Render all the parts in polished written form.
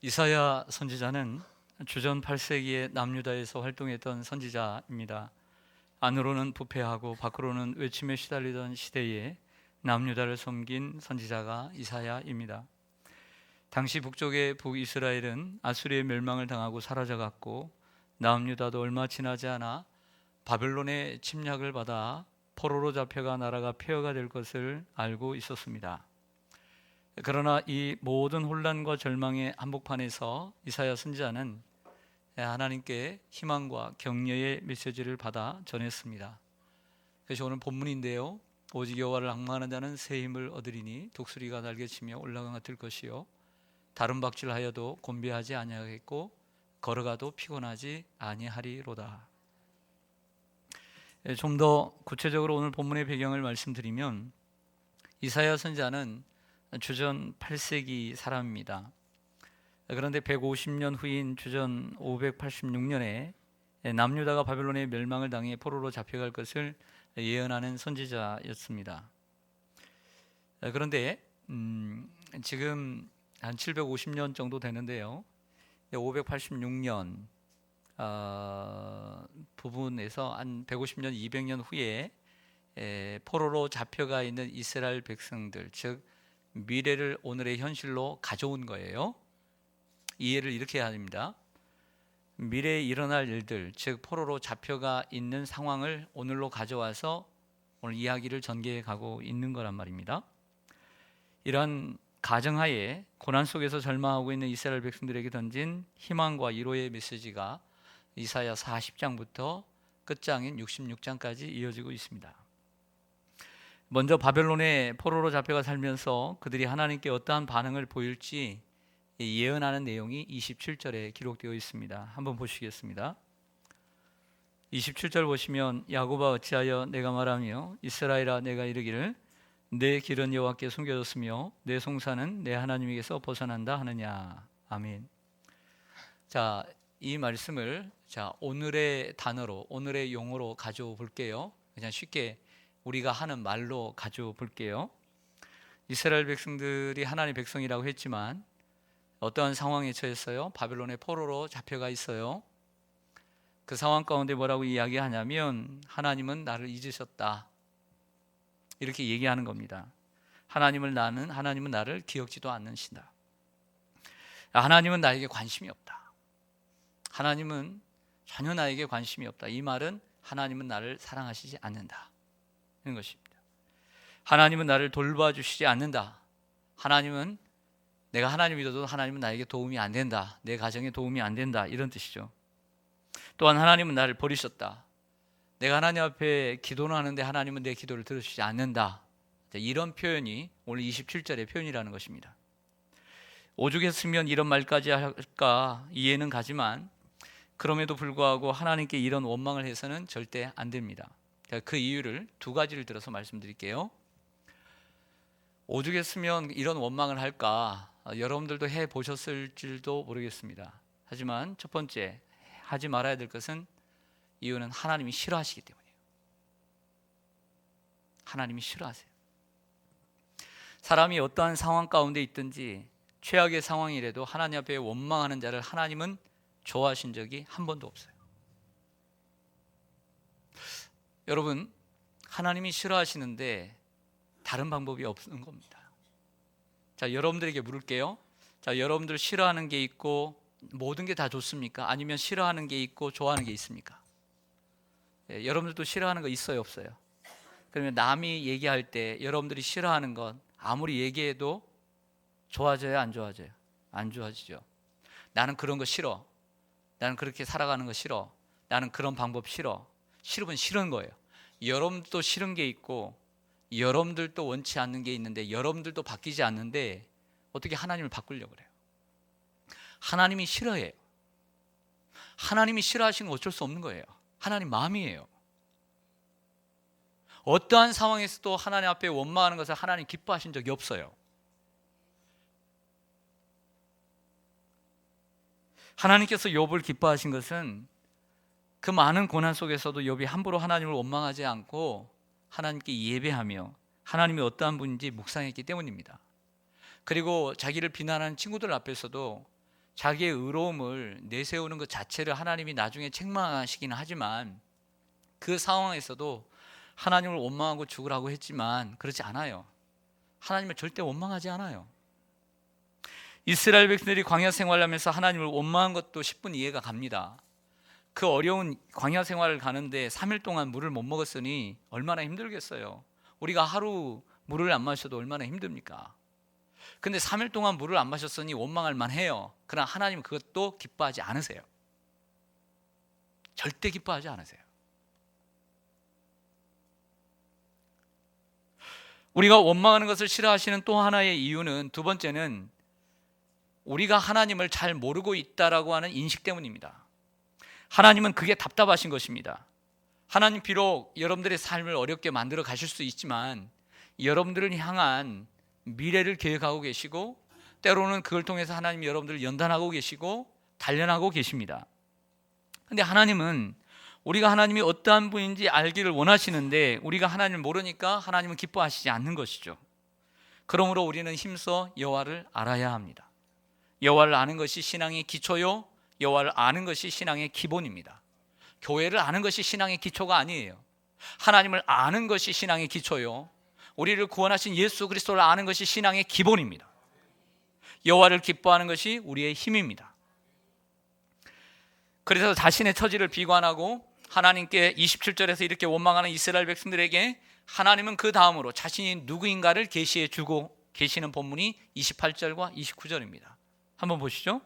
이사야 선지자는 주전 8세기에 남유다에서 활동했던 선지자입니다. 안으로는 부패하고 밖으로는 외침에 시달리던 시대에 남유다를 섬긴 선지자가 이사야입니다. 당시 북쪽의 북이스라엘은 아수리의 멸망을 당하고 사라져갔고 남유다도 얼마 지나지 않아 바벨론의 침략을 받아 포로로 잡혀가 나라가 폐허가 될 것을 알고 있었습니다. 그러나 이 모든 혼란과 절망의 한복판에서 이사야 선지자는 하나님께 희망과 격려의 메시지를 받아 전했습니다. 그래서 오늘 본문인데요, 오직 여호와를 앙망하는 자는 새 힘을 얻으리니 독수리가 날개치며 올라간 같을 것이요 다른 박질하여도 곤비하지 아니하겠고 걸어가도 피곤하지 아니하리로다. 좀 더 구체적으로 오늘 본문의 배경을 말씀드리면, 이사야 선지자는 주전 8세기 사람입니다. 그런데 150년 후인 주전 586년에 남유다가 바벨론의 멸망을 당해 포로로 잡혀갈 것을 예언하는 선지자였습니다. 그런데 지금 한 750년 정도 되는데요, 586년 부분에서 한 150년, 200년 후에 포로로 잡혀가 있는 이스라엘 백성들, 즉 미래를 오늘의 현실로 가져온 거예요. 이해를 이렇게 해야 합니다. 미래에 일어날 일들, 즉 포로로 잡혀가 있는 상황을 오늘로 가져와서 오늘 이야기를 전개해 가고 있는 거란 말입니다. 이러한 가정하에 고난 속에서 절망하고 있는 이스라엘 백성들에게 던진 희망과 위로의 메시지가 이사야 40장부터 끝장인 66장까지 이어지고 있습니다. 먼저 바벨론의 포로로 잡혀가 살면서 그들이 하나님께 어떠한 반응을 보일지 예언하는 내용이 27절에 기록되어 있습니다. 한번 보시겠습니다. 27절 보시면, 야곱아 어찌하여 내가 말하며 이스라엘아 내가 이르기를 내 길은 여호와께 숨겨졌으며 내 송사는 내 하나님에게서 벗어난다 하느냐. 아멘. 자, 이 말씀을 오늘의 단어로, 오늘의 용어로 가져오 볼게요. 그냥 쉽게 우리가 하는 말로 가져오 볼게요. 이스라엘 백성들이 하나님의 백성이라고 했지만 어떠한 상황에 처했어요? 바벨론의 포로로 잡혀가 있어요. 그 상황 가운데 뭐라고 이야기하냐면, 하나님은 나를 잊으셨다, 이렇게 얘기하는 겁니다. 하나님은 나를 기억지도 않으신다. 하나님은 나에게 관심이 없다. 하나님은 전혀 나에게 관심이 없다. 이 말은 하나님은 나를 사랑하시지 않는다, 이런 것입니다. 하나님은 나를 돌봐주시지 않는다. 하나님은, 내가 하나님 믿어도 하나님은 나에게 도움이 안 된다. 내 가정에 도움이 안 된다, 이런 뜻이죠. 또한 하나님은 나를 버리셨다. 내가 하나님 앞에 기도는 하는데 하나님은 내 기도를 들어주시지 않는다. 이런 표현이 오늘 27절의 표현이라는 것입니다. 오죽했으면 이런 말까지 할까 이해는 가지만, 그럼에도 불구하고 하나님께 이런 원망을 해서는 절대 안 됩니다. 그 이유를 두 가지를 들어서 말씀드릴게요. 오죽했으면 이런 원망을 할까, 여러분들도 해보셨을지도 모르겠습니다. 하지만 첫 번째, 하지 말아야 될 것은, 이유는 하나님이 싫어하시기 때문이에요. 하나님이 싫어하세요. 사람이 어떠한 상황 가운데 있든지 최악의 상황이라도 하나님 앞에 원망하는 자를 하나님은 좋아하신 적이 한 번도 없어요. 여러분, 하나님이 싫어하시는데 다른 방법이 없는 겁니다. 자, 여러분들에게 물을게요. 자, 여러분들 싫어하는 게 있고 모든 게 다 좋습니까? 아니면 싫어하는 게 있고 좋아하는 게 있습니까? 여러분들도 싫어하는 거 있어요, 없어요? 그러면 남이 얘기할 때 여러분들이 싫어하는 건 아무리 얘기해도 좋아져요, 안 좋아져요? 안 좋아지죠. 나는 그런 거 싫어. 나는 그렇게 살아가는 거 싫어. 나는 그런 방법 싫어. 싫으면 싫은 거예요. 여러분들도 싫은 게 있고 여러분들도 원치 않는 게 있는데 여러분들도 바뀌지 않는데 어떻게 하나님을 바꾸려고 그래요? 하나님이 싫어해요. 하나님이 싫어하시는 건 어쩔 수 없는 거예요. 하나님 마음이에요. 어떠한 상황에서도 하나님 앞에 원망하는 것을 하나님 기뻐하신 적이 없어요. 하나님께서 욥을 기뻐하신 것은 그 많은 고난 속에서도 욥이 함부로 하나님을 원망하지 않고 하나님께 예배하며 하나님이 어떠한 분인지 묵상했기 때문입니다. 그리고 자기를 비난하는 친구들 앞에서도 자기의 의로움을 내세우는 것 자체를 하나님이 나중에 책망하시기는 하지만 그 상황에서도 하나님을 원망하고 죽으라고 했지만 그렇지 않아요. 하나님을 절대 원망하지 않아요. 이스라엘 백성들이 광야 생활하면서 하나님을 원망한 것도 10분 이해가 갑니다. 그 어려운 광야 생활을 가는데 3일 동안 물을 못 먹었으니 얼마나 힘들겠어요. 우리가 하루 물을 안 마셔도 얼마나 힘듭니까? 근데 3일 동안 물을 안 마셨으니 원망할 만해요. 그러나 하나님은 그것도 기뻐하지 않으세요. 절대 기뻐하지 않으세요. 우리가 원망하는 것을 싫어하시는 또 하나의 이유는, 두 번째는 우리가 하나님을 잘 모르고 있다라고 하는 인식 때문입니다. 하나님은 그게 답답하신 것입니다. 하나님 비록 여러분들의 삶을 어렵게 만들어 가실 수 있지만 여러분들을 향한 미래를 계획하고 계시고 때로는 그걸 통해서 하나님이 여러분들을 연단하고 계시고 단련하고 계십니다. 그런데 하나님은 우리가 하나님이 어떠한 분인지 알기를 원하시는데 우리가 하나님을 모르니까 하나님은 기뻐하시지 않는 것이죠. 그러므로 우리는 힘써 여호와를 알아야 합니다. 여호와를 아는 것이 신앙의 기초요, 여호와를 아는 것이 신앙의 기본입니다. 교회를 아는 것이 신앙의 기초가 아니에요. 하나님을 아는 것이 신앙의 기초요, 우리를 구원하신 예수 그리스도를 아는 것이 신앙의 기본입니다. 여호와를 기뻐하는 것이 우리의 힘입니다. 그래서 자신의 처지를 비관하고 하나님께 27절에서 이렇게 원망하는 이스라엘 백성들에게 하나님은 그 다음으로 자신이 누구인가를 계시해 주고 계시는 본문이 28절과 29절입니다. 한번 보시죠.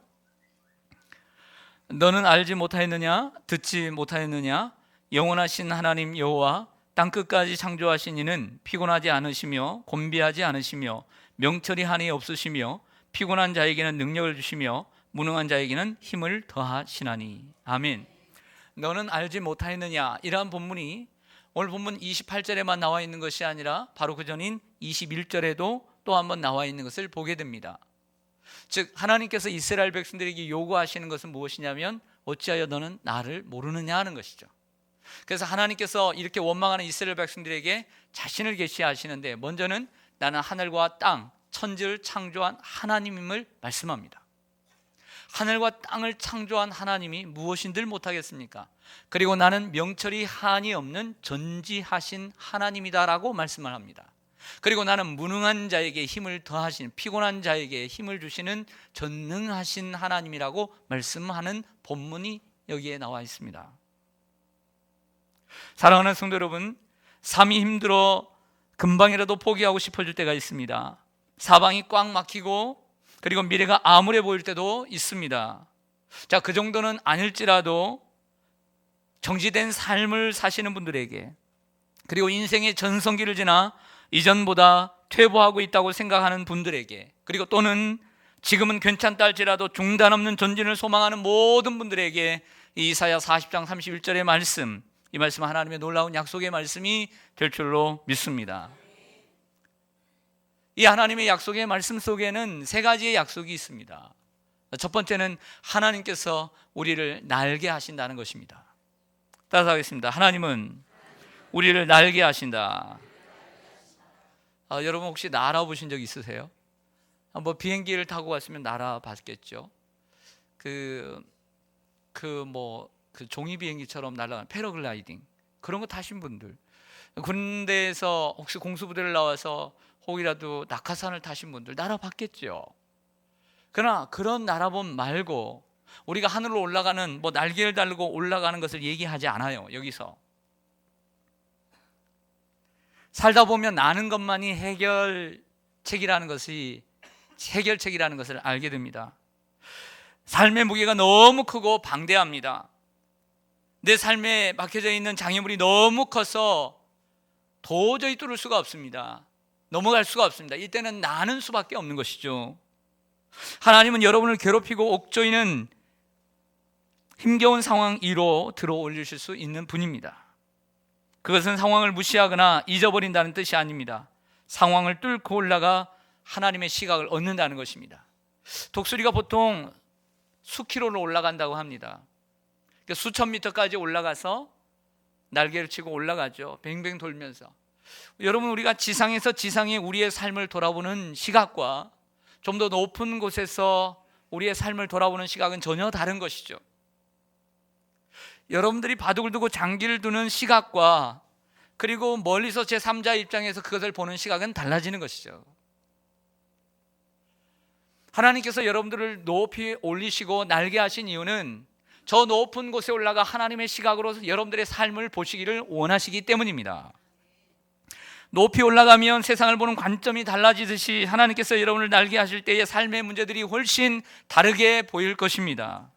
너는 알지 못하였느냐? 듣지 못하였느냐? 영원하신 하나님 여호와 땅끝까지 창조하신 이는 피곤하지 않으시며 곤비하지 않으시며 명철이 한이 없으시며 피곤한 자에게는 능력을 주시며 무능한 자에게는 힘을 더하시나니. 아멘. 너는 알지 못하였느냐? 이러한 본문이 오늘 본문 28절에만 나와 있는 것이 아니라 바로 그 전인 21절에도 또 한번 나와 있는 것을 보게 됩니다. 즉 하나님께서 이스라엘 백성들에게 요구하시는 것은 무엇이냐면 어찌하여 너는 나를 모르느냐 하는 것이죠. 그래서 하나님께서 이렇게 원망하는 이스라엘 백성들에게 자신을 계시하시는데 먼저는 나는 하늘과 땅, 천지를 창조한 하나님임을 말씀합니다. 하늘과 땅을 창조한 하나님이 무엇인들 못하겠습니까? 그리고 나는 명철이 한이 없는 전지하신 하나님이다라고 말씀을 합니다. 그리고 나는 무능한 자에게 힘을 더하시는, 피곤한 자에게 힘을 주시는 전능하신 하나님이라고 말씀하는 본문이 여기에 나와 있습니다. 사랑하는 성도 여러분, 삶이 힘들어 금방이라도 포기하고 싶어질 때가 있습니다. 사방이 꽉 막히고 그리고 미래가 암울해 보일 때도 있습니다. 자, 그 정도는 아닐지라도 정지된 삶을 사시는 분들에게, 그리고 인생의 전성기를 지나 이전보다 퇴보하고 있다고 생각하는 분들에게, 그리고 또는 지금은 괜찮다 할지라도 중단 없는 전진을 소망하는 모든 분들에게 이 이사야 40장 31절의 말씀, 이 말씀은 하나님의 놀라운 약속의 말씀이 될 줄로 믿습니다. 이 하나님의 약속의 말씀 속에는 세 가지의 약속이 있습니다. 첫 번째는 하나님께서 우리를 날게 하신다는 것입니다. 따라서 하겠습니다. 하나님은 우리를 날게 하신다. 여러분 혹시 날아보신 적 있으세요? 뭐 비행기를 타고 갔으면 날아봤겠죠. 그 종이 비행기처럼 날아가는 패러글라이딩, 그런 거 타신 분들, 군대에서 혹시 공수부대를 나와서 혹이라도 낙하산을 타신 분들 날아봤겠죠. 그러나 그런 날아봄 말고 우리가 하늘로 올라가는, 뭐 날개를 달고 올라가는 것을 얘기하지 않아요. 여기서 살다 보면 나는 것만이 해결책이라는 것을 알게 됩니다. 삶의 무게가 너무 크고 방대합니다. 내 삶에 막혀져 있는 장애물이 너무 커서 도저히 뚫을 수가 없습니다. 넘어갈 수가 없습니다. 이때는 나는 수밖에 없는 것이죠. 하나님은 여러분을 괴롭히고 옥조이는 힘겨운 상황 위로 들어 올리실 수 있는 분입니다. 그것은 상황을 무시하거나 잊어버린다는 뜻이 아닙니다. 상황을 뚫고 올라가 하나님의 시각을 얻는다는 것입니다. 독수리가 보통 수킬로로 올라간다고 합니다. 수천 미터까지 올라가서 날개를 치고 올라가죠. 뱅뱅 돌면서. 여러분, 우리가 지상에서 지상의 우리의 삶을 돌아보는 시각과 좀 더 높은 곳에서 우리의 삶을 돌아보는 시각은 전혀 다른 것이죠. 여러분들이 바둑을 두고 장기를 두는 시각과 그리고 멀리서 제3자 입장에서 그것을 보는 시각은 달라지는 것이죠. 하나님께서 여러분들을 높이 올리시고 날게 하신 이유는 저 높은 곳에 올라가 하나님의 시각으로 여러분들의 삶을 보시기를 원하시기 때문입니다. 높이 올라가면 세상을 보는 관점이 달라지듯이 하나님께서 여러분을 날게 하실 때의 삶의 문제들이 훨씬 다르게 보일 것입니다.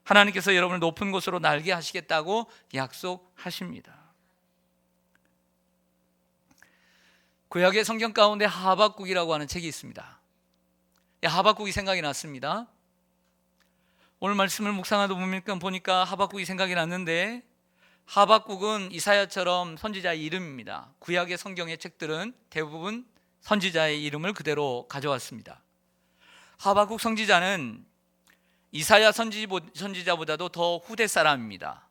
하나님께서 여러분을 높은 곳으로 날게 하시겠다고 약속하십니다. 구약의 성경 가운데 하박국이라고 하는 책이 있습니다. 하박국이 생각이 났습니다. 오늘 말씀을 묵상하다 보니까 하박국이 생각이 났는데, 하박국은 이사야처럼 선지자의 이름입니다. 구약의 성경의 책들은 대부분 선지자의 이름을 그대로 가져왔습니다. 하박국 선지자는 이사야 선지자보다도 더 후대 사람입니다.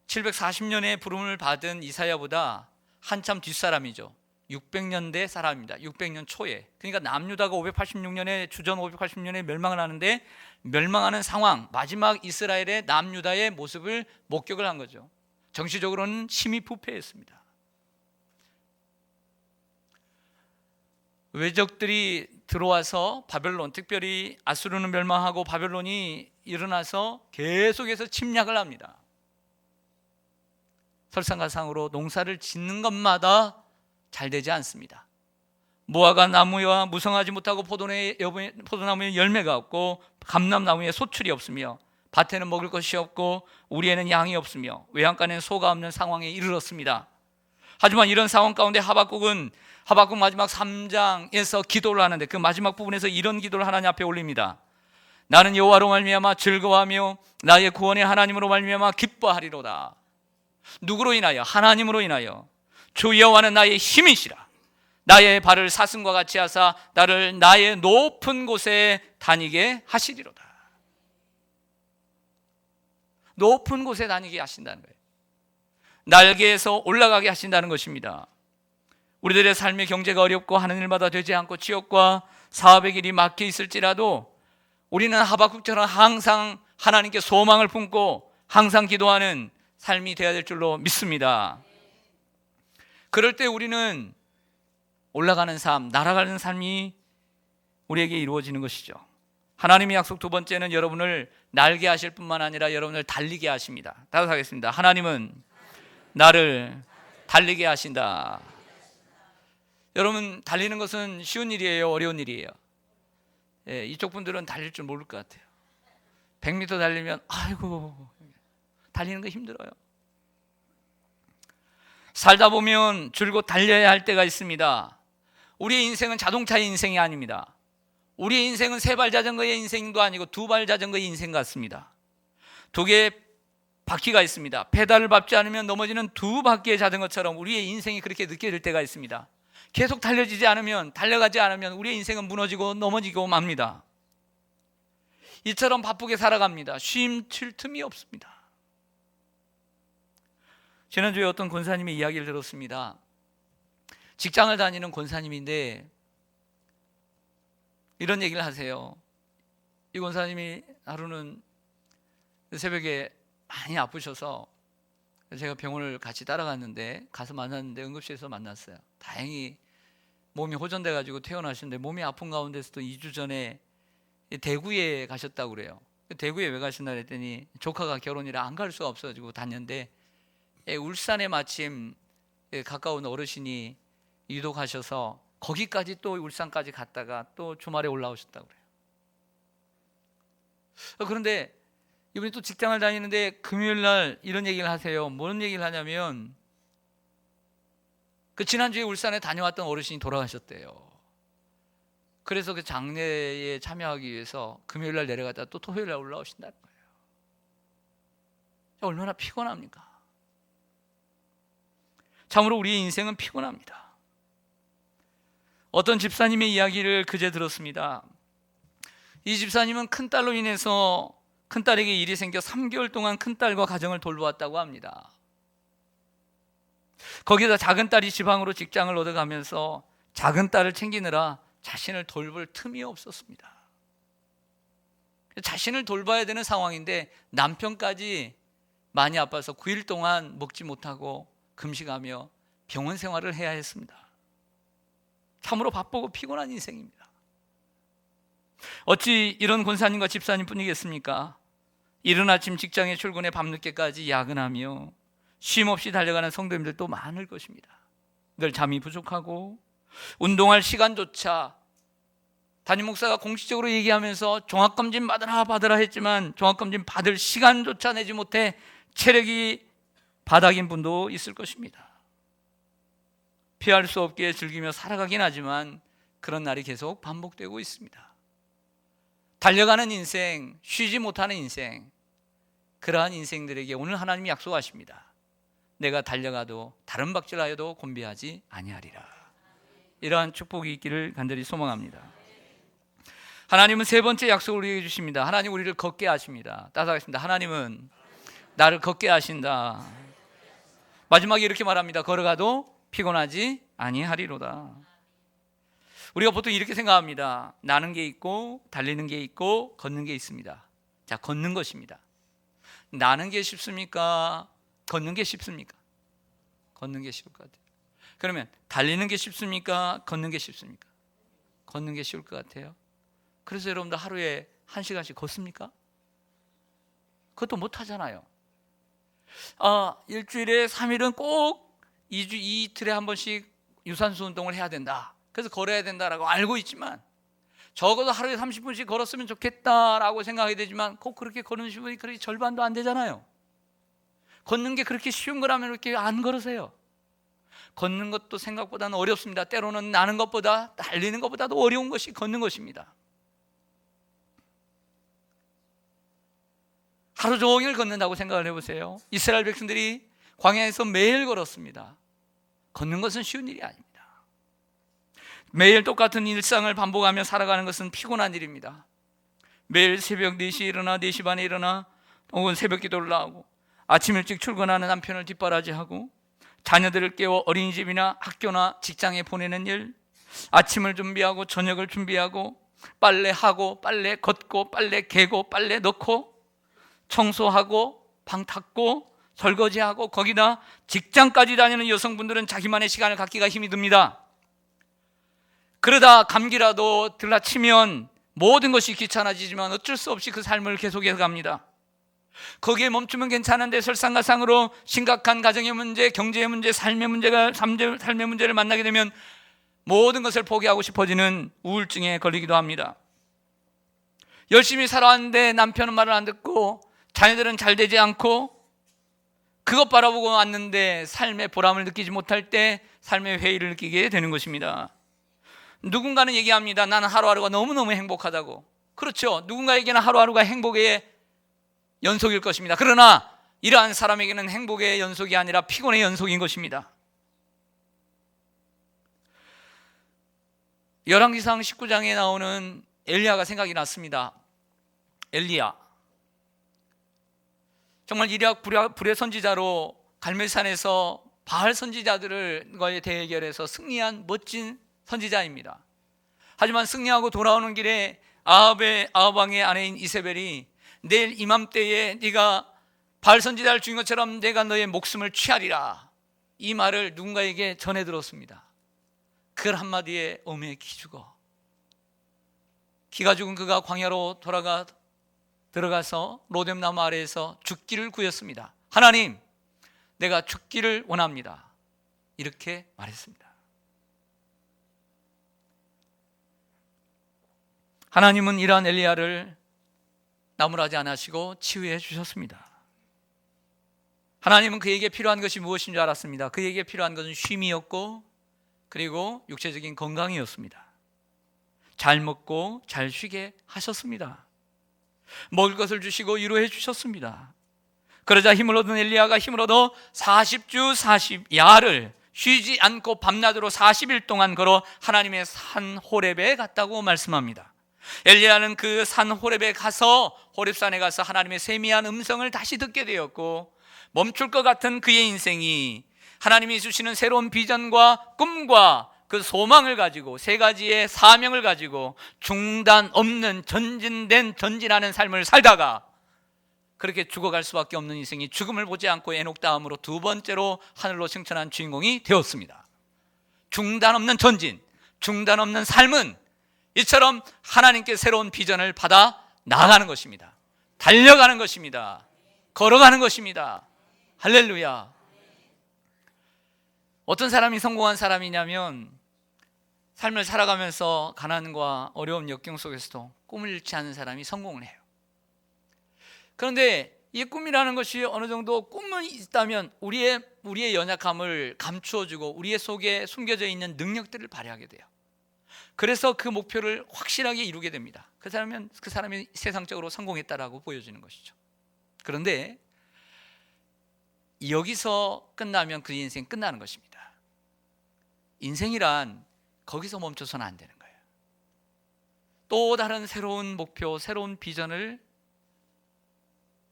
740년에 부름을 받은 이사야보다 한참 뒷사람이죠. 600년대 사람입니다. 600년 초에. 그러니까 남유다가 586년에 주전 580년에 멸망을 하는데, 멸망하는 상황, 마지막 이스라엘의 남유다의 모습을 목격을 한 거죠. 정치적으로는 심히 부패했습니다. 외적들이 들어와서 바벨론, 특별히 아수르는 멸망하고 바벨론이 일어나서 계속해서 침략을 합니다. 설상가상으로 농사를 짓는 것마다 잘 되지 않습니다. 무화과 나무와 무성하지 못하고 포도나무에 열매가 없고 감람나무에 소출이 없으며 밭에는 먹을 것이 없고 우리에는 양이 없으며 외양간에는 소가 없는 상황에 이르렀습니다. 하지만 이런 상황 가운데 하박국 마지막 3장에서 기도를 하는데, 그 마지막 부분에서 이런 기도를 하나님 앞에 올립니다. 나는 여호와로 말미암아 즐거워하며 나의 구원의 하나님으로 말미암아 기뻐하리로다. 누구로 인하여? 하나님으로 인하여. 주 여호와는 나의 힘이시라. 나의 발을 사슴과 같이 하사 나를 나의 높은 곳에 다니게 하시리로다. 높은 곳에 다니게 하신다는 거예요. 날개에서 올라가게 하신다는 것입니다. 우리들의 삶의 경제가 어렵고 하는 일마다 되지 않고 취업과 사업의 길이 막혀 있을지라도 우리는 하박국처럼 항상 하나님께 소망을 품고 항상 기도하는 삶이 되어야 될 줄로 믿습니다. 그럴 때 우리는 올라가는 삶, 날아가는 삶이 우리에게 이루어지는 것이죠. 하나님의 약속 두 번째는 여러분을 날게 하실 뿐만 아니라 여러분을 달리게 하십니다. 따라서 하겠습니다. 하나님은 나를 달리게 하신다. 여러분, 달리는 것은 쉬운 일이에요? 어려운 일이에요? 이쪽 분들은 달릴 줄 모를 것 같아요. 100m 달리면 아이고, 달리는 거 힘들어요. 살다 보면 줄곧 달려야 할 때가 있습니다. 우리의 인생은 자동차의 인생이 아닙니다. 우리의 인생은 세발 자전거의 인생도 아니고 두발 자전거의 인생 같습니다. 두 개의 바퀴가 있습니다. 페달을 밟지 않으면 넘어지는 두 바퀴의 자전거처럼 우리의 인생이 그렇게 느껴질 때가 있습니다. 계속 달려가지 않으면 우리의 인생은 무너지고 넘어지고 맙니다. 이처럼 바쁘게 살아갑니다. 쉼 쉴 틈이 없습니다. 지난주에 어떤 권사님의 이야기를 들었습니다. 직장을 다니는 권사님인데 이런 얘기를 하세요. 이 권사님이 하루는 새벽에 많이 아프셔서 제가 병원을 같이 따라갔는데, 가서 만났는데 응급실에서 만났어요. 다행히 몸이 호전돼 가지고 퇴원하셨는데, 몸이 아픈 가운데서도 2주 전에 대구에 가셨다고 그래요. 대구에 왜 가셨나 했더니 조카가 결혼이라 안 갈 수가 없어가지고 다녔는데, 울산에 마침 가까운 어르신이 유독하셔서 거기까지 또 울산까지 갔다가 또 주말에 올라오셨다고 그래요. 그런데 이분이 또 직장을 다니는데 금요일 날 이런 얘기를 하세요. 뭔 얘기를 하냐면, 그 지난주에 울산에 다녀왔던 어르신이 돌아가셨대요. 그래서 그 장례에 참여하기 위해서 금요일 날 내려갔다가 또 토요일 날 올라오신다는 거예요. 얼마나 피곤합니까? 참으로 우리의 인생은 피곤합니다. 어떤 집사님의 이야기를 그제 들었습니다. 이 집사님은 큰딸로 인해서 큰딸에게 일이 생겨 3개월 동안 큰딸과 가정을 돌보았다고 합니다. 거기다 작은딸이 지방으로 직장을 얻어가면서 작은딸을 챙기느라 자신을 돌볼 틈이 없었습니다. 자신을 돌봐야 되는 상황인데 남편까지 많이 아파서 9일 동안 먹지 못하고 금식하며 병원 생활을 해야 했습니다. 참으로 바쁘고 피곤한 인생입니다. 어찌 이런 권사님과 집사님 뿐이겠습니까? 이른 아침 직장에 출근해 밤늦게까지 야근하며 쉼없이 달려가는 성도님들도 많을 것입니다. 늘 잠이 부족하고 운동할 시간조차 담임 목사가 공식적으로 얘기하면서 종합검진 받으라 했지만 종합검진 받을 시간조차 내지 못해 체력이 바닥인 분도 있을 것입니다. 피할 수 없게 즐기며 살아가긴 하지만 그런 날이 계속 반복되고 있습니다. 달려가는 인생, 쉬지 못하는 인생, 그러한 인생들에게 오늘 하나님이 약속하십니다. 내가 달려가도 다른 박질하여도 곤비하지 아니하리라. 이러한 축복이 있기를 간절히 소망합니다. 하나님은 세 번째 약속을 우리에게 주십니다. 하나님 우리를 걷게 하십니다. 따라하겠습니다. 하나님은 나를 걷게 하신다. 마지막에 이렇게 말합니다. 걸어가도 피곤하지 아니하리로다. 우리가 보통 이렇게 생각합니다. 나는 게 있고 달리는 게 있고 걷는 게 있습니다. 자, 걷는 것입니다. 나는 게 쉽습니까? 걷는 게 쉽습니까? 걷는 게 쉬울 것 같아요. 그러면 달리는 게 쉽습니까? 걷는 게 쉽습니까? 걷는 게 쉬울 것 같아요. 그래서 여러분들 하루에 1시간씩 걷습니까? 그것도 못 하잖아요. 일주일에 3일은 꼭 이틀에 한 번씩 유산소 운동을 해야 된다. 그래서 걸어야 된다라고 알고 있지만 적어도 하루에 30분씩 걸었으면 좋겠다라고 생각하게 되지만 꼭 그렇게 걸으는 분이 그렇게 절반도 안 되잖아요. 걷는 게 그렇게 쉬운 거라면 이렇게 안 걸으세요. 걷는 것도 생각보다는 어렵습니다. 때로는 나는 것보다 달리는 것보다도 어려운 것이 걷는 것입니다. 하루 종일 걷는다고 생각을 해보세요. 이스라엘 백성들이 광야에서 매일 걸었습니다. 걷는 것은 쉬운 일이 아닙니다. 매일 똑같은 일상을 반복하며 살아가는 것은 피곤한 일입니다. 매일 새벽 4시에 일어나 4시 반에 일어나 혹은 새벽 기도를 나오고 아침 일찍 출근하는 남편을 뒷바라지하고 자녀들을 깨워 어린이집이나 학교나 직장에 보내는 일, 아침을 준비하고 저녁을 준비하고 빨래하고 빨래 걷고 빨래 개고 빨래 넣고 청소하고 방 닦고 설거지하고 거기다 직장까지 다니는 여성분들은 자기만의 시간을 갖기가 힘이 듭니다. 그러다 감기라도 들라치면 모든 것이 귀찮아지지만 어쩔 수 없이 그 삶을 계속해서 갑니다. 거기에 멈추면 괜찮은데 설상가상으로 심각한 가정의 문제, 경제의 문제, 삶의 문제를 만나게 되면 모든 것을 포기하고 싶어지는 우울증에 걸리기도 합니다. 열심히 살아왔는데 남편은 말을 안 듣고 자녀들은 잘 되지 않고 그것 바라보고 왔는데 삶의 보람을 느끼지 못할 때 삶의 회의를 느끼게 되는 것입니다. 누군가는 얘기합니다. 나는 하루하루가 너무너무 행복하다고. 그렇죠. 누군가에게는 하루하루가 행복의 연속일 것입니다. 그러나 이러한 사람에게는 행복의 연속이 아니라 피곤의 연속인 것입니다. 열왕기상 19장에 나오는 엘리야가 생각이 났습니다. 엘리야, 정말 이략 불의 선지자로 갈멜산에서 바알 선지자들과의 대결에서 승리한 멋진 선지자입니다. 하지만 승리하고 돌아오는 길에 아합 왕의 아내인 이세벨이 내일 이맘때에 네가 바알 선지자를 죽인 것처럼 내가 너의 목숨을 취하리라, 이 말을 누군가에게 전해 들었습니다. 그 한마디에 엄에 기죽어 기가 죽은 그가 광야로 들어가서 로뎀나무 아래에서 죽기를 구했습니다. 하나님, 내가 죽기를 원합니다. 이렇게 말했습니다. 하나님은 이러한 엘리야를 나무라지 않으시고 치유해 주셨습니다. 하나님은 그에게 필요한 것이 무엇인 줄 알았습니다. 그에게 필요한 것은 쉼이었고 그리고 육체적인 건강이었습니다. 잘 먹고 잘 쉬게 하셨습니다. 먹을 것을 주시고 위로해 주셨습니다. 그러자 힘을 얻은 엘리야가 힘을 얻어 40주 40야를 쉬지 않고 밤낮으로 40일 동안 걸어 하나님의 산 호렙에 갔다고 말씀합니다. 엘리야는 그 산 호렙에 가서 호렙산에 가서 하나님의 세미한 음성을 다시 듣게 되었고 멈출 것 같은 그의 인생이 하나님이 주시는 새로운 비전과 꿈과 그 소망을 가지고 세 가지의 사명을 가지고 중단 없는 전진하는 삶을 살다가 그렇게 죽어갈 수밖에 없는 인생이 죽음을 보지 않고 에녹 다음으로 두 번째로 하늘로 승천한 주인공이 되었습니다. 중단 없는 전진, 중단 없는 삶은 이처럼 하나님께 새로운 비전을 받아 나아가는 것입니다. 달려가는 것입니다. 걸어가는 것입니다. 할렐루야. 어떤 사람이 성공한 사람이냐면 삶을 살아가면서 가난과 어려움 역경 속에서도 꿈을 잃지 않는 사람이 성공을 해요. 그런데 이 꿈이라는 것이 어느 정도 꿈은 있다면 우리의 연약함을 감추어주고 우리의 속에 숨겨져 있는 능력들을 발휘하게 돼요. 그래서 그 목표를 확실하게 이루게 됩니다. 그 사람이 세상적으로 성공했다라고 보여지는 것이죠. 그런데 여기서 끝나면 그 인생 끝나는 것입니다. 인생이란 거기서 멈춰서는 안 되는 거예요. 또 다른 새로운 목표, 새로운 비전을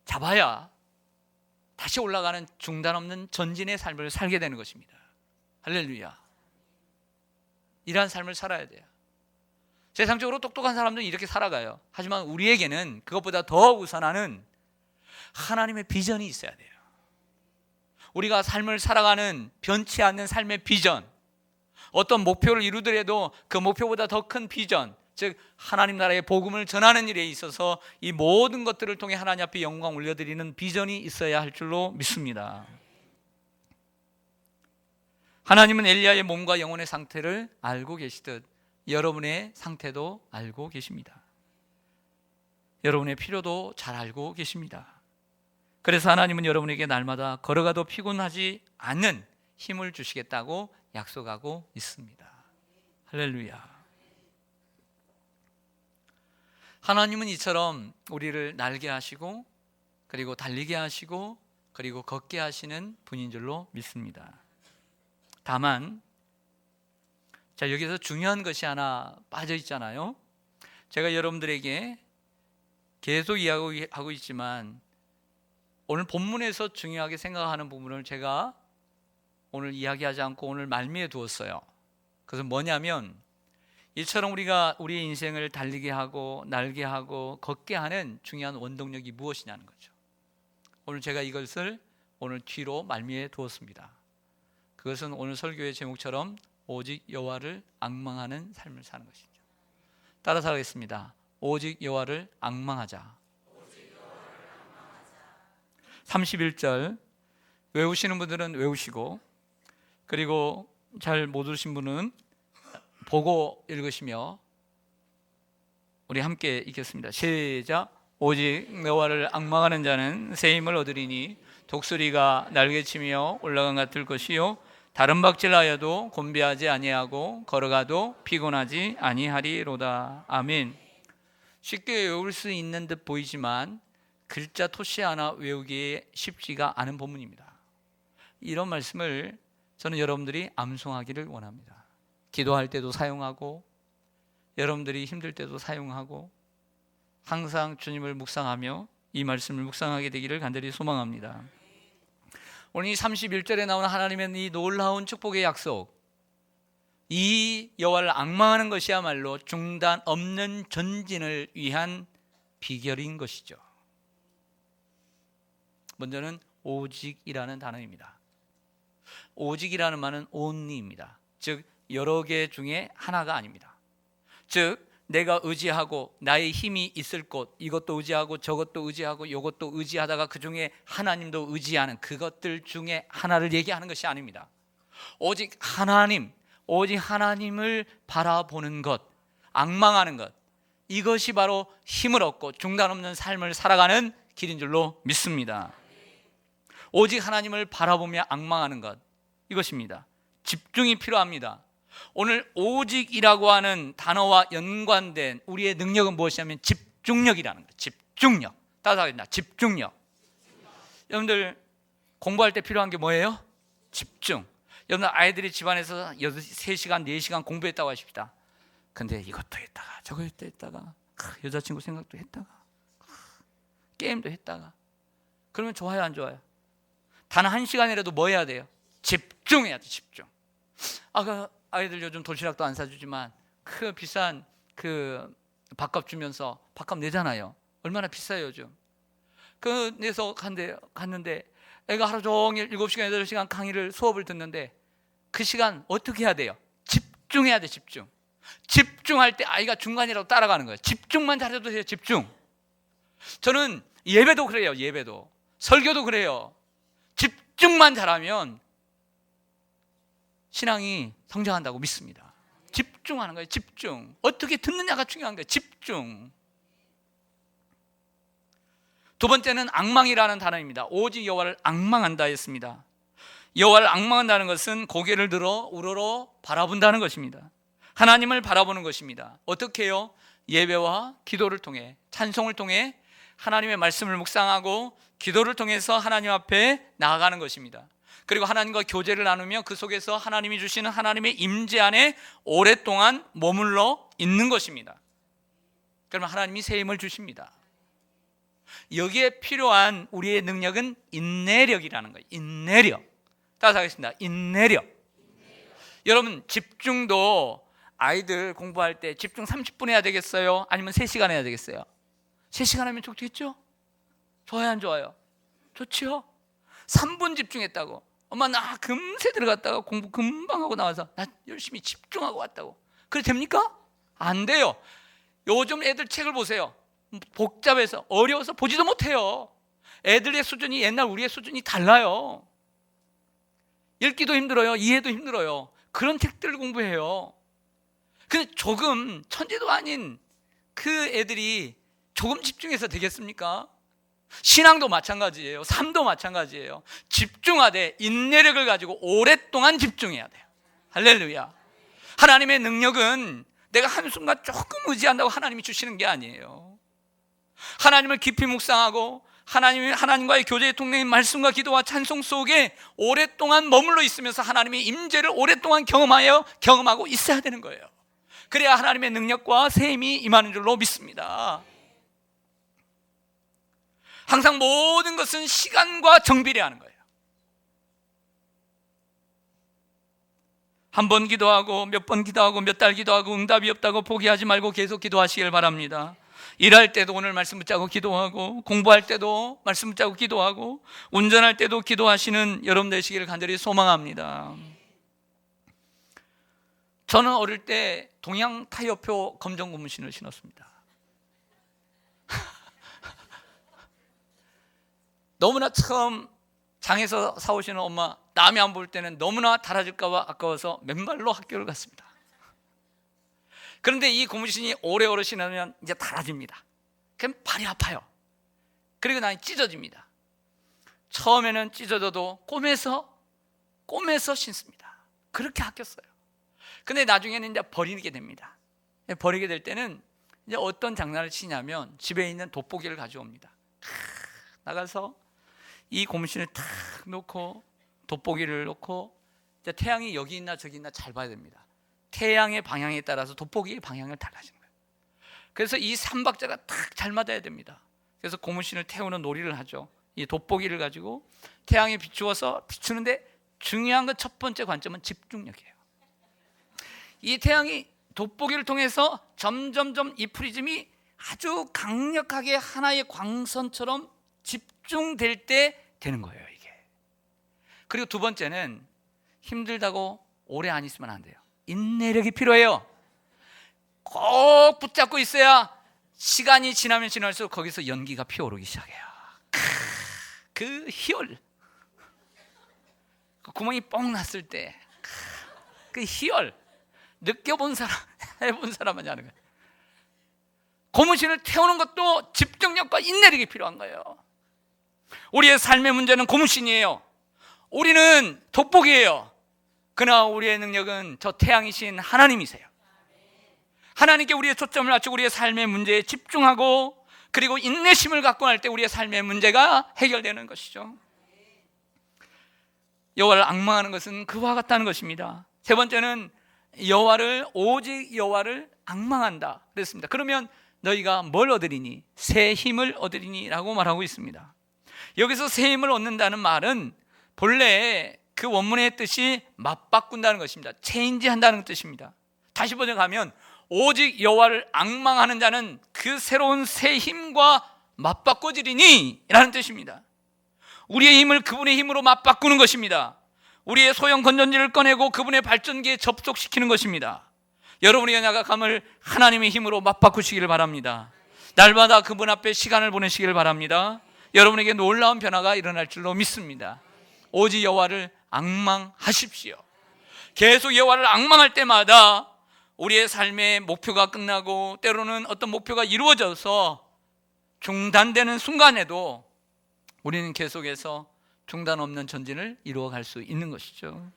잡아야 다시 올라가는 중단 없는 전진의 삶을 살게 되는 것입니다. 할렐루야. 이러한 삶을 살아야 돼요. 세상적으로 똑똑한 사람들은 이렇게 살아가요. 하지만 우리에게는 그것보다 더 우선하는 하나님의 비전이 있어야 돼요. 우리가 삶을 살아가는 변치 않는 삶의 비전, 어떤 목표를 이루더라도 그 목표보다 더 큰 비전, 즉 하나님 나라의 복음을 전하는 일에 있어서 이 모든 것들을 통해 하나님 앞에 영광 올려드리는 비전이 있어야 할 줄로 믿습니다. 하나님은 엘리야의 몸과 영혼의 상태를 알고 계시듯 여러분의 상태도 알고 계십니다. 여러분의 필요도 잘 알고 계십니다. 그래서 하나님은 여러분에게 날마다 걸어가도 피곤하지 않는 힘을 주시겠다고 약속하고 있습니다. 할렐루야. 하나님은 이처럼 우리를 날게 하시고 그리고 달리게 하시고 그리고 걷게 하시는 분인 줄로 믿습니다. 다만 여기서 중요한 것이 하나 빠져 있잖아요. 제가 여러분들에게 계속 이야기하고 있지만 오늘 본문에서 중요하게 생각하는 부분을 제가 오늘 이야기하지 않고 오늘 말미에 두었어요. 그것은 뭐냐면 이처럼 우리가 우리의 인생을 달리게 하고 날게 하고 걷게 하는 중요한 원동력이 무엇이냐는 거죠. 오늘 제가 이것을 오늘 뒤로 말미에 두었습니다. 그것은 오늘 설교의 제목처럼 오직 여호와를 앙망하는 삶을 사는 것이죠. 따라서 하겠습니다. 오직 여호와를 앙망하자. 31절 외우시는 분들은 외우시고 그리고 잘 못 오신 분은 보고 읽으시며 우리 함께 읽겠습니다. 시작. 오직 여호와를 앙망하는 자는 새 힘을 얻으리니 독수리가 날개치며 올라간 같을 것이요 다른 박질하여도 곤비하지 아니하고 걸어가도 피곤하지 아니하리로다. 아멘. 쉽게 외울 수 있는 듯 보이지만 글자 토시 하나 외우기 쉽지가 않은 본문입니다. 이런 말씀을 저는 여러분들이 암송하기를 원합니다. 기도할 때도 사용하고 여러분들이 힘들 때도 사용하고 항상 주님을 묵상하며 이 말씀을 묵상하게 되기를 간절히 소망합니다. 오늘 이 31절에 나오는 하나님의 이 놀라운 축복의 약속, 이 여호와를 앙망하는 것이야말로 중단 없는 전진을 위한 비결인 것이죠. 먼저는 오직이라는 단어입니다. 오직이라는 말은 only입니다. 즉 여러 개 중에 하나가 아닙니다. 즉 내가 의지하고 나의 힘이 있을 곳, 이것도 의지하고 저것도 의지하고 이것도 의지하다가 그 중에 하나님도 의지하는 그것들 중에 하나를 얘기하는 것이 아닙니다. 오직 하나님, 오직 하나님을 바라보는 것, 앙망하는 것, 이것이 바로 힘을 얻고 중단 없는 삶을 살아가는 길인 줄로 믿습니다. 오직 하나님을 바라보며 앙망하는 것, 이것입니다. 집중이 필요합니다. 오늘 오직이라고 하는 단어와 연관된 우리의 능력은 무엇이냐면 집중력이라는 거예요. 집중력. 따라하겠습니다. 집중력. 여러분들 공부할 때 필요한 게 뭐예요? 집중. 여러분들 아이들이 집안에서 3시간, 4시간 공부했다고 하십시다. 근데 이것도 했다가 저것도 했다가 여자친구 생각도 했다가 게임도 했다가 그러면 좋아요, 안 좋아요? 단 1시간이라도 뭐 해야 돼요? 집중해야 돼. 집중. 아이들 요즘 도시락도 안 사주지만 그 비싼 그 밥값 주면서 밥값 내잖아요. 얼마나 비싸요 요즘. 그 내서 갔는데 애가 하루 종일 7시간 8시간 강의를 수업을 듣는데 그 시간 어떻게 해야 돼요? 집중해야 돼. 집중할 때 아이가 중간이라도 따라가는 거예요. 집중만 잘해도 돼요. 집중. 저는 예배도 그래요. 예배도 설교도 그래요. 집중만 잘하면 신앙이 성장한다고 믿습니다. 집중하는 거예요. 집중. 어떻게 듣느냐가 중요한 거예요. 집중. 두 번째는 앙망이라는 단어입니다. 오직 여호와를 앙망한다 했습니다. 여호와를 앙망한다는 것은 고개를 들어 우러러 바라본다는 것입니다. 하나님을 바라보는 것입니다. 어떻게 해요? 예배와 기도를 통해, 찬송을 통해 하나님의 말씀을 묵상하고 기도를 통해서 하나님 앞에 나아가는 것입니다. 그리고 하나님과 교제를 나누며 그 속에서 하나님이 주시는 하나님의 임재 안에 오랫동안 머물러 있는 것입니다. 그러면 하나님이 새 힘을 주십니다. 여기에 필요한 우리의 능력은 인내력이라는 거예요. 인내력. 따라서 하겠습니다. 인내력. 여러분, 집중도 아이들 공부할 때 집중 30분 해야 되겠어요? 아니면 3시간 해야 되겠어요? 3시간 하면 좋겠죠? 좋아요, 안 좋아요? 좋지요? 3분 집중했다고. 엄마 나 금세 들어갔다가 공부 금방 하고 나와서 나 열심히 집중하고 왔다고. 그래 됩니까? 안 돼요. 요즘 애들 책을 보세요. 복잡해서 어려워서 보지도 못해요. 애들의 수준이 옛날 우리의 수준이 달라요. 읽기도 힘들어요. 이해도 힘들어요. 그런 책들을 공부해요. 근데 조금 천재도 아닌 그 애들이 조금 집중해서 되겠습니까? 신앙도 마찬가지예요. 삶도 마찬가지예요. 집중하되 인내력을 가지고 오랫동안 집중해야 돼요. 할렐루야. 하나님의 능력은 내가 한순간 조금 의지한다고 하나님이 주시는 게 아니에요. 하나님을 깊이 묵상하고 하나님과의 교제의 통로인 말씀과 기도와 찬송 속에 오랫동안 머물러 있으면서 하나님의 임재를 오랫동안 경험하고 있어야 되는 거예요. 그래야 하나님의 능력과 새 힘이 임하는 줄로 믿습니다. 항상 모든 것은 시간과 정비례하는 거예요. 한 번 기도하고 몇 번 기도하고 몇 달 기도하고 응답이 없다고 포기하지 말고 계속 기도하시길 바랍니다. 일할 때도 오늘 말씀 붙잡고 기도하고, 공부할 때도 말씀 붙잡고 기도하고, 운전할 때도 기도하시는 여러분 되시기를 간절히 소망합니다. 저는 어릴 때 동양 타이어표 검정 고무신을 신었습니다. 너무나 처음 장에서 사오시는 엄마, 남이 안 볼 때는 너무나 달아질까 봐 아까워서 맨발로 학교를 갔습니다. 그런데 이 고무신이 오래오래 신으면 이제 달아집니다. 그럼 발이 아파요. 그리고 나니 찢어집니다. 처음에는 찢어져도 꼬매서 신습니다. 그렇게 아꼈어요. 근데 나중에는 이제 버리게 됩니다. 버리게 될 때는 이제 어떤 장난을 치냐면 집에 있는 돋보기를 가져옵니다. 나가서 이 고무신을 탁 놓고 돋보기를 놓고 이제 태양이 여기 있나 저기 있나 잘 봐야 됩니다. 태양의 방향에 따라서 돋보기의 방향을 달라지는 거예요. 그래서 이 삼박자가 딱 잘 맞아야 됩니다. 그래서 고무신을 태우는 놀이를 하죠. 이 돋보기를 가지고 태양에 비추어서 비추는데 중요한 건 첫 번째 관점은 집중력이에요. 이 태양이 돋보기를 통해서 점점점 이 프리즘이 아주 강력하게 하나의 광선처럼 집중될 때 되는 거예요, 이게. 그리고 두 번째는 힘들다고 오래 안 있으면 안 돼요. 인내력이 필요해요. 꼭 붙잡고 있어야 시간이 지나면 지날수록 거기서 연기가 피어오르기 시작해요. 그 희열, 그 구멍이 뻥 났을 때 그 희열 느껴본 사람, 해본 사람만이 아는 거예요. 고무신을 태우는 것도 집중력과 인내력이 필요한 거예요. 우리의 삶의 문제는 고무신이에요. 우리는 돋보기예요. 그러나 우리의 능력은 저 태양이신 하나님이세요. 하나님께 우리의 초점을 맞추고 우리의 삶의 문제에 집중하고 그리고 인내심을 갖고 날 때 우리의 삶의 문제가 해결되는 것이죠. 여호와를 앙망하는 것은 그와 같다는 것입니다. 세 번째는 오직 여호와를 앙망한다 그랬습니다. 그러면 너희가 뭘 얻으리니? 새 힘을 얻으리니 라고 말하고 있습니다. 여기서 새 힘을 얻는다는 말은 본래 그 원문의 뜻이 맞바꾼다는 것입니다. 체인지한다는 뜻입니다. 다시 번역하면 오직 여호와를 앙망하는 자는 그 새로운 새 힘과 맞바꿔지리니 라는 뜻입니다. 우리의 힘을 그분의 힘으로 맞바꾸는 것입니다. 우리의 소형 건전지를 꺼내고 그분의 발전기에 접속시키는 것입니다. 여러분의 연약함을 하나님의 힘으로 맞바꾸시기를 바랍니다. 날마다 그분 앞에 시간을 보내시기를 바랍니다. 여러분에게 놀라운 변화가 일어날 줄로 믿습니다. 오직 여호와를 앙망하십시오. 계속 여호와를 앙망할 때마다 우리의 삶의 목표가 끝나고 때로는 어떤 목표가 이루어져서 중단되는 순간에도 우리는 계속해서 중단 없는 전진을 이루어갈 수 있는 것이죠.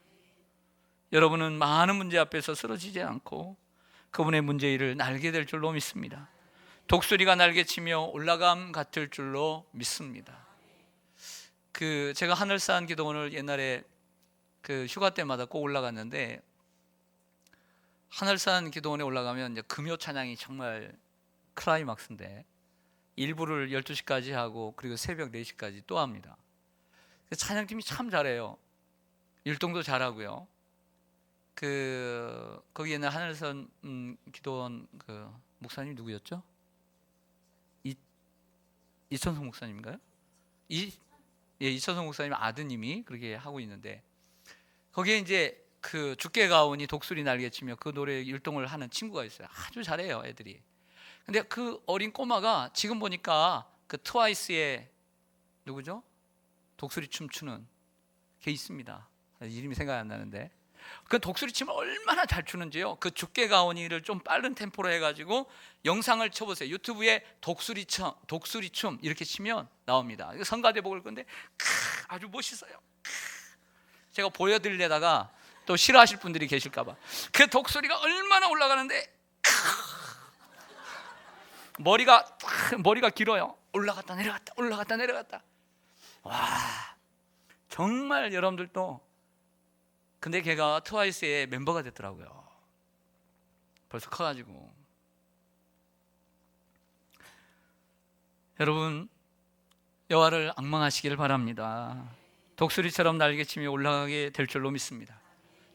여러분은 많은 문제 앞에서 쓰러지지 않고 그분의 문제 일을 날게 될 줄로 믿습니다. 독수리가 날개치며 올라감 같을 줄로 믿습니다. 제가 하늘산 기도원을 옛날에 휴가 때마다 꼭 올라갔는데, 하늘산 기도원에 올라가면 이제 금요 찬양이 정말 클라이막스인데 일부를 12시까지 하고 그리고 새벽 4시까지 또 합니다. 찬양팀이 참 잘해요. 율동도 잘하고요. 거기 옛날 하늘산 기도원 목사님 누구였죠? 이천성 목사님인가요? 이천성 목사님 아드님이 그렇게 하고 있는데, 거기에 이제 주께 가오니 독수리 날개치며 그 노래 율동을 하는 친구가 있어요. 아주 잘해요, 애들이. 근데 그 어린 꼬마가 지금 보니까 트와이스의 누구죠? 독수리 춤추는 게 있습니다. 이름이 생각이 안 나는데, 그 독수리 춤을 얼마나 잘 추는지요. 주께 가오니를 좀 빠른 템포로 해가지고 영상을 쳐보세요. 유튜브에 독수리 춤 이렇게 치면 나옵니다. 이거 성가대복을 건데 아주 멋있어요. 제가 보여드리려다가 또 싫어하실 분들이 계실까봐. 그 독수리가 얼마나 올라가는데 머리가 길어요. 올라갔다 내려갔다 올라갔다 내려갔다. 와, 정말 여러분들도. 근데 걔가 트와이스의 멤버가 됐더라고요. 벌써 커가지고. 여러분, 여호와를 앙망하시기를 바랍니다. 독수리처럼 날개치며 올라가게 될 줄로 믿습니다.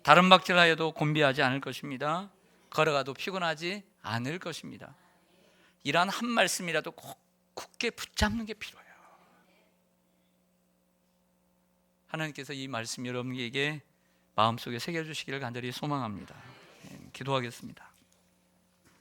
다른 박질하여도 곤비하지 않을 것입니다. 걸어가도 피곤하지 않을 것입니다. 이러한 한 말씀이라도 꼭 굳게 붙잡는 게 필요해요. 하나님께서 이 말씀 여러분에게 마음속에 새겨주시기를 간절히 소망합니다. 기도하겠습니다.